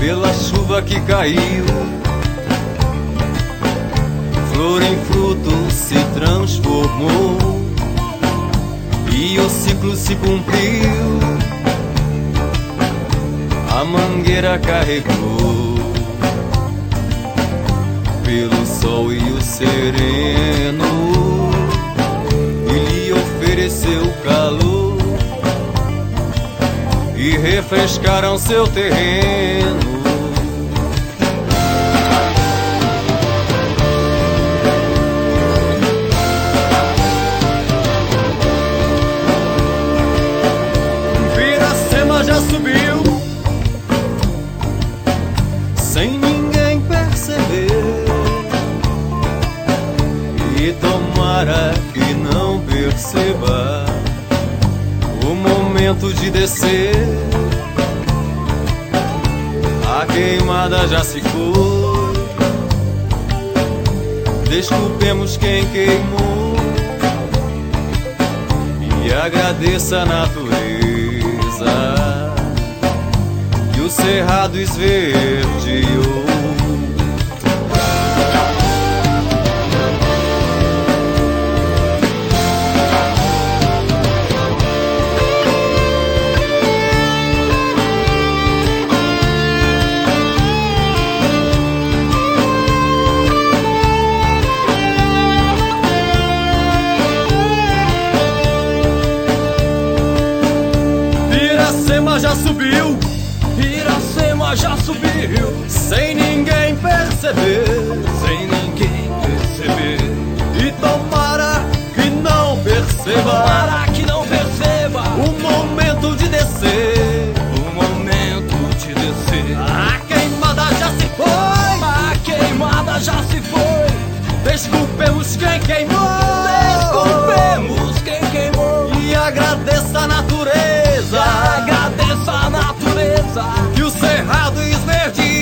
pela chuva que caiu, flor em fruto se transformou e o ciclo se cumpriu. A mangueira carregou pelo sol e o sereno e lhe ofereceu calor e refrescaram seu terreno. Piracema já subiu sem ninguém perceber, e tomara que não perceba o momento de descer. A queimada já se foi, desculpemos quem queimou e agradeça a natureza que o cerrado esverdeou. Piracema já subiu, Piracema já subiu, sem ninguém perceber, sem ninguém perceber. E tomara que não perceba, tomara que não perceba o momento de descer, o momento de descer. A queimada já se foi, a queimada já se foi. Desculpemos quem queimou, desculpemos quem queimou e agradeça a natureza, agradeça a natureza que o cerrado esverdeou.